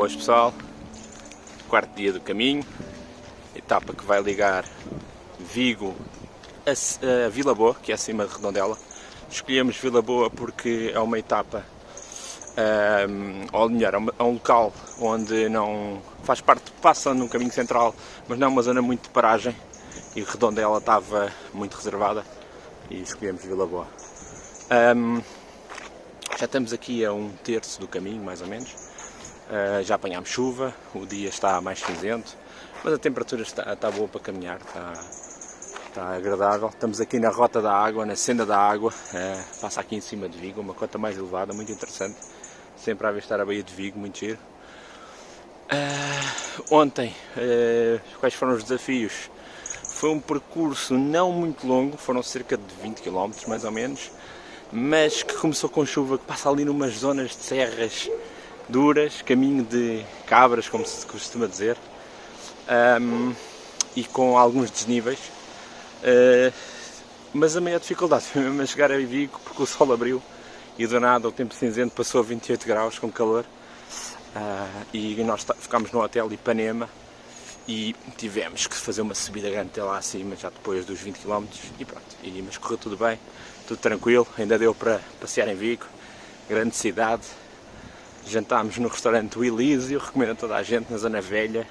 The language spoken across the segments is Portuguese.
Boas pessoal, quarto dia do caminho, etapa que vai ligar Vigo a Vila Boa, que é acima de Redondela. Escolhemos Vila Boa porque é uma etapa, ou melhor, é um local onde não faz parte, passa no caminho central, mas não é uma zona muito de paragem e Redondela estava muito reservada e escolhemos Vila Boa. Já estamos aqui a um terço do caminho, mais ou menos. Já apanhámos chuva, o dia está mais cinzento, mas a temperatura está boa para caminhar, está agradável. Estamos aqui na Rota da Água, na Senda da Água, passa aqui em cima de Vigo, uma cota mais elevada, muito interessante. Sempre a avistar a Baía de Vigo, muito giro. Ontem, quais foram os desafios? Foi um percurso não muito longo, foram cerca de 20 km mais ou menos, mas que começou com chuva, que passa ali numas zonas de serras duras, caminho de cabras, como se costuma dizer, e com alguns desníveis, mas a maior dificuldade foi mesmo a chegar a Vigo, porque o sol abriu e do nada o tempo cinzento passou a 28 graus com calor, e nós ficámos no hotel Ipanema e tivemos que fazer uma subida grande até lá acima, já depois dos 20 km, e pronto, mas correu tudo bem, tudo tranquilo, ainda deu para passear em Vigo, grande cidade. Jantámos no restaurante O Elísio, recomendo a toda a gente, na Zona Velha.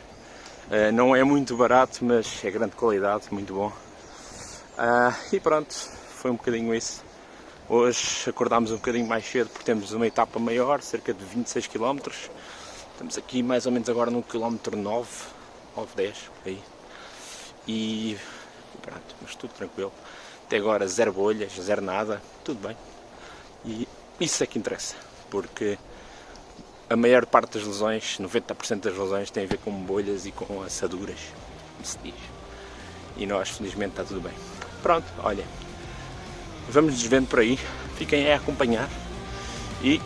Não é muito barato, mas é grande qualidade, muito bom. E pronto, foi um bocadinho isso. Hoje acordámos um bocadinho mais cedo porque temos uma etapa maior, cerca de 26 km. Estamos aqui mais ou menos agora no quilómetro 9, 10, por aí. E pronto, mas tudo tranquilo. Até agora zero bolhas, zero nada, tudo bem. E isso é que interessa, porque a maior parte das lesões, 90% das lesões, tem a ver com bolhas e com assaduras, como se diz. E nós, felizmente, está tudo bem. Pronto, olha, vamos desvendo por aí, fiquem aí a acompanhar e...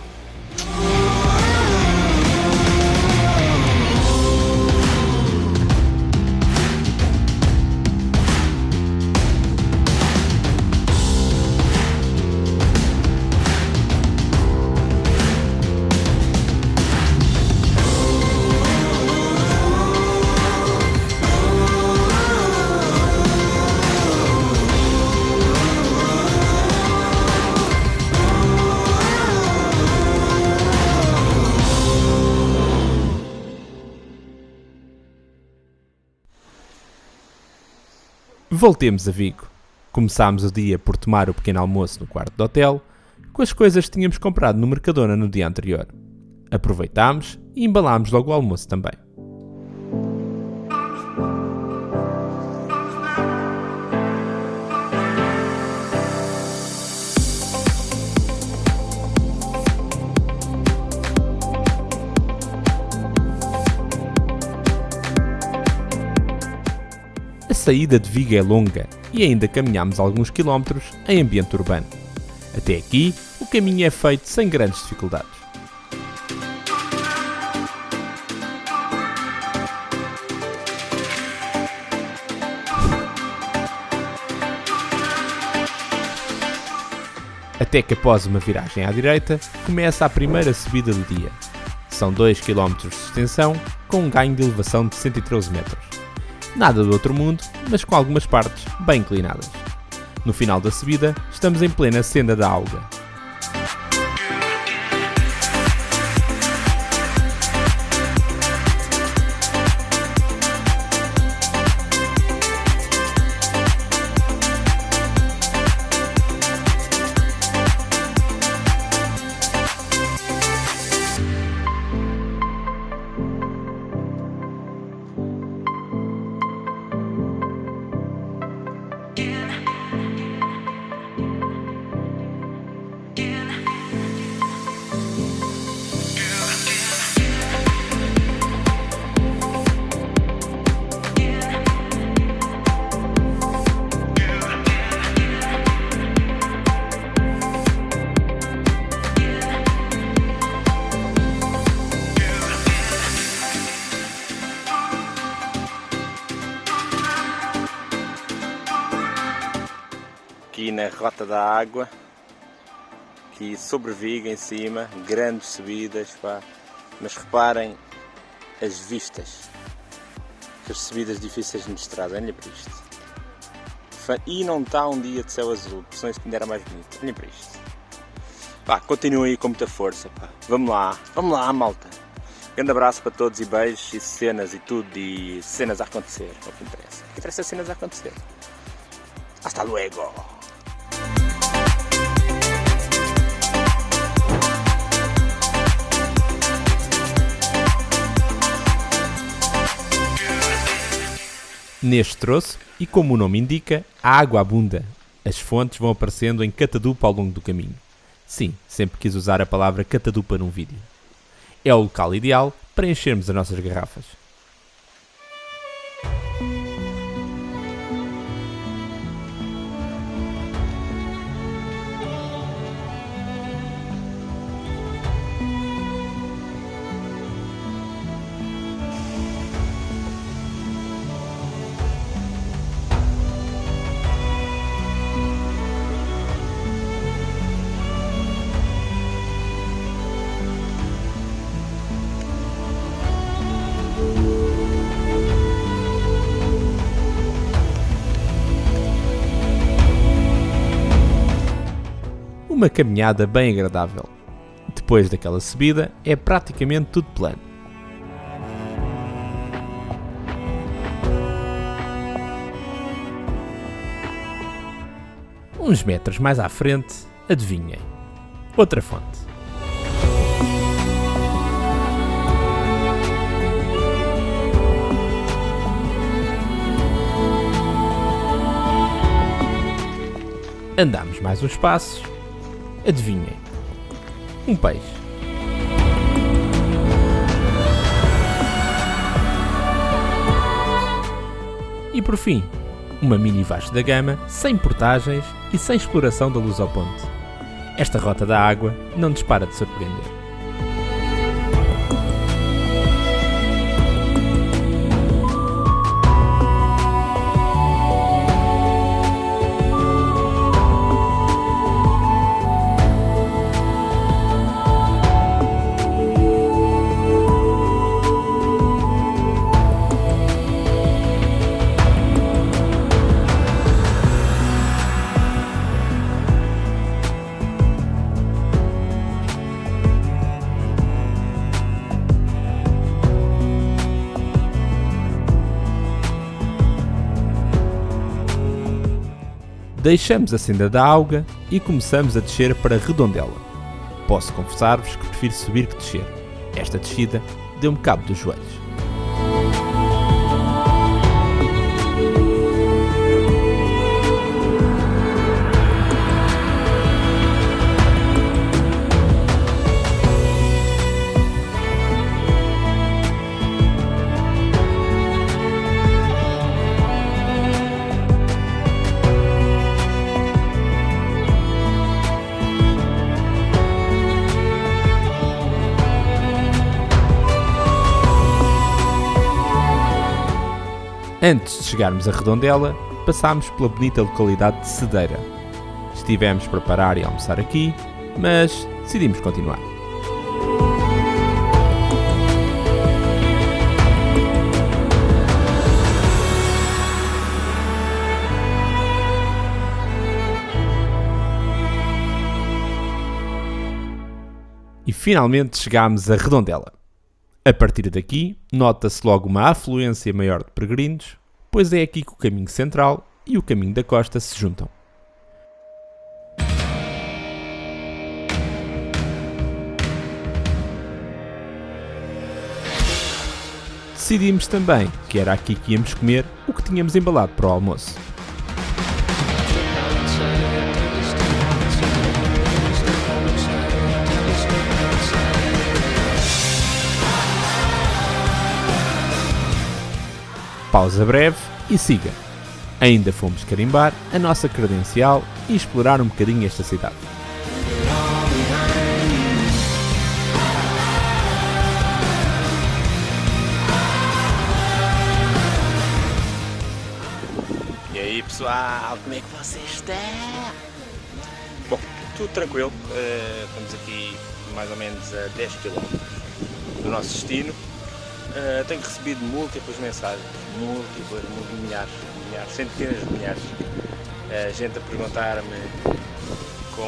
Voltemos a Vigo. Começámos o dia por tomar o pequeno almoço no quarto de hotel, com as coisas que tínhamos comprado no Mercadona no dia anterior. Aproveitámos e embalámos logo o almoço também. A saída de Vigo é longa e ainda caminhamos alguns quilómetros em ambiente urbano. Até aqui, o caminho é feito sem grandes dificuldades. Até que após uma viragem à direita, começa a primeira subida do dia. São 2 km de extensão, com um ganho de elevação de 113 metros. Nada do outro mundo, mas com algumas partes bem inclinadas. No final da subida, estamos em plena Senda da Água. Aqui na Rota da Água, aqui sobre Vigo em cima, grandes subidas, pá. Mas reparem as vistas que as subidas difíceis nos trazem. Olhem para isto. E não está um dia de céu azul, por isso ainda era mais bonito. Olhem para isto. Pá, continuem aí com muita força, pá. Vamos lá, malta. Grande abraço para todos e beijos e cenas e tudo, e cenas a acontecer, é o que interessa. O que interessa é cenas a acontecer. Hasta luego! Neste troço, e como o nome indica, a água abunda. As fontes vão aparecendo em catadupa ao longo do caminho. Sim, sempre quis usar a palavra catadupa num vídeo. É o local ideal para enchermos as nossas garrafas. Uma caminhada bem agradável. Depois daquela subida, é praticamente tudo plano. Uns metros mais à frente, adivinhem, outra fonte. Andamos mais uns passos. Adivinhem, um peixe. E por fim, uma mini Vasco da Gama, sem portagens e sem exploração da luz ao ponte. Esta rota da água não nos para de surpreender. Deixamos a senda da Auga e começamos a descer para Redondela. Posso confessar-vos que prefiro subir que descer. Esta descida deu-me cabo dos joelhos. Antes de chegarmos a Redondela, passámos pela bonita localidade de Cedeira. Estivemos para parar e almoçar aqui, mas decidimos continuar. E finalmente chegámos a Redondela. A partir daqui, nota-se logo uma afluência maior de peregrinos, pois é aqui que o caminho central e o caminho da costa se juntam. Decidimos também que era aqui que íamos comer o que tínhamos embalado para o almoço. Pausa breve e siga. Ainda fomos carimbar a nossa credencial e explorar um bocadinho esta cidade. E aí pessoal, como é que vocês estão? Bom, tudo tranquilo, estamos aqui mais ou menos a 10 km do nosso destino. tenho recebido múltiplas mensagens, milhares, centenas de milhares. Gente a perguntar-me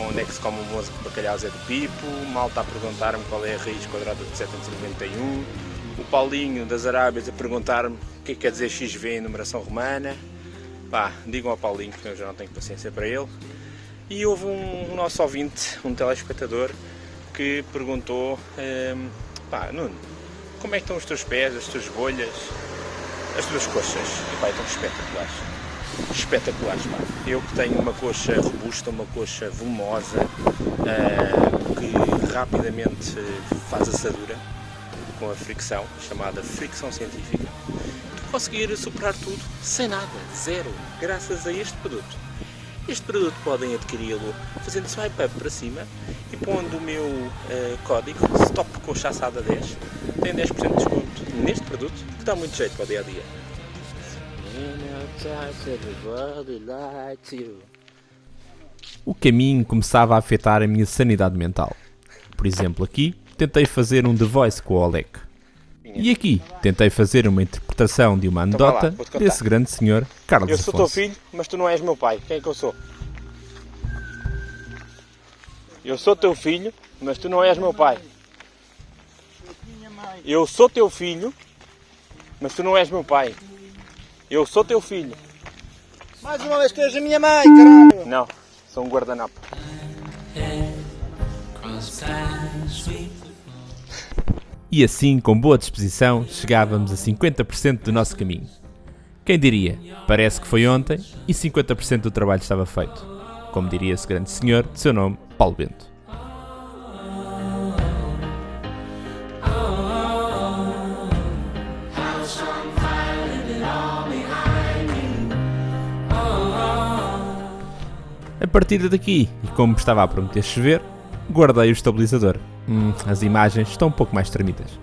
onde é que se come o moço de bacalhau Zé do Pipo, malta a perguntar-me qual é a raiz quadrada de 791, o Paulinho das Arábias a perguntar-me o que é que quer dizer XV em numeração romana. Pá, digam ao Paulinho que eu já não tenho paciência para ele. E houve um nosso ouvinte, um telespectador, que perguntou, pá, Nuno, como é que estão os teus pés, as tuas bolhas, as tuas coxas? E pá, estão espetaculares, pá. Eu que tenho uma coxa robusta, uma coxa volumosa, que rapidamente faz assadura com a fricção, chamada fricção científica, conseguir superar tudo sem nada, zero, graças a este produto. Este produto podem adquiri-lo fazendo swipe up para cima e pondo o meu código STOPCoxassada10, tem 10% de desconto neste produto que dá muito jeito para o dia a dia. O caminho começava a afetar a minha sanidade mental. Por exemplo, aqui tentei fazer um The Voice com o Oleg. E aqui tentei fazer uma interpretação de uma anedota desse grande senhor, Carlos Afonso. Eu sou teu filho, mas tu não és meu pai. Quem é que eu sou? Eu sou teu filho, mas tu não és meu pai. Eu sou teu filho, mas tu não és meu pai. Eu sou teu filho. Mais uma vez que és a minha mãe, caralho! Não, sou um guardanapo. E assim, com boa disposição, chegávamos a 50% do nosso caminho. Quem diria? Parece que foi ontem e 50% do trabalho estava feito. Como diria esse grande senhor, de seu nome, Paulo Bento. A partir daqui, e como estava a prometer chover, guardei o estabilizador. As imagens estão um pouco mais tremidas.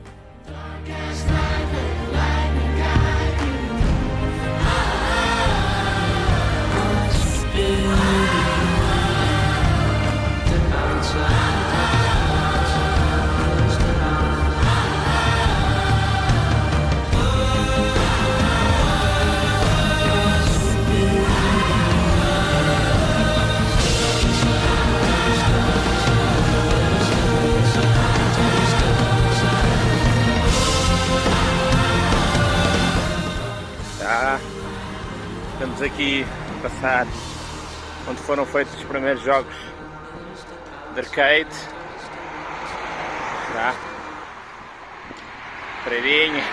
Estamos aqui a passar onde foram feitos os primeiros jogos de arcade. Já. Pereirinha.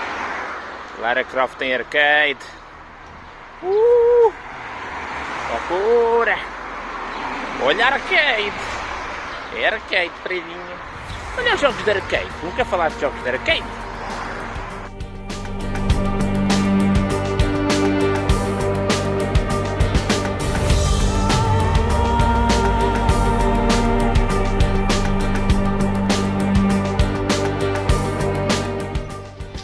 Lara Croft tem arcade. Loucura! Olha arcade! É arcade, Pereirinha. Olha os jogos de arcade. Nunca falaste de jogos de arcade?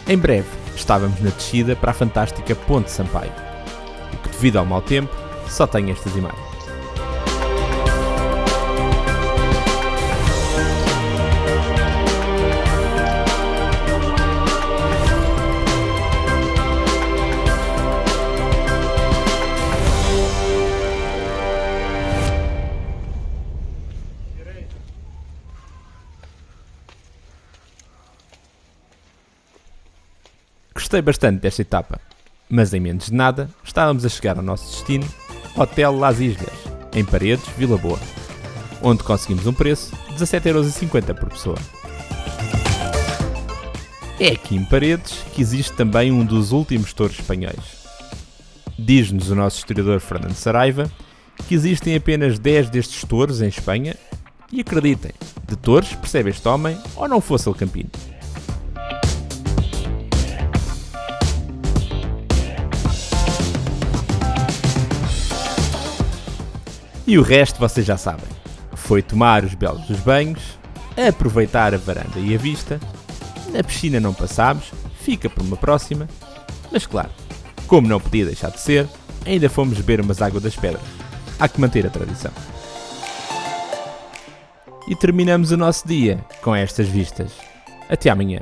Em breve, estávamos na descida para a fantástica Ponte Sampaio, o que devido ao mau tempo, só tem estas imagens. Gostei bastante desta etapa, mas em menos de nada estávamos a chegar ao nosso destino, Hotel Las Islas, em Paredes, Vila Boa, onde conseguimos um preço de 17,50€ por pessoa. É aqui em Paredes que existe também um dos últimos touros espanhóis. Diz-nos o nosso historiador Fernando Saraiva que existem apenas 10 destes touros em Espanha e acreditem, de touros percebe este homem ou não fosse ele campino. E o resto vocês já sabem. Foi tomar os belos dos banhos, aproveitar a varanda e a vista. Na piscina não passámos, fica para uma próxima. Mas claro, como não podia deixar de ser, ainda fomos beber umas águas das pedras. Há que manter a tradição. E terminamos o nosso dia com estas vistas. Até amanhã.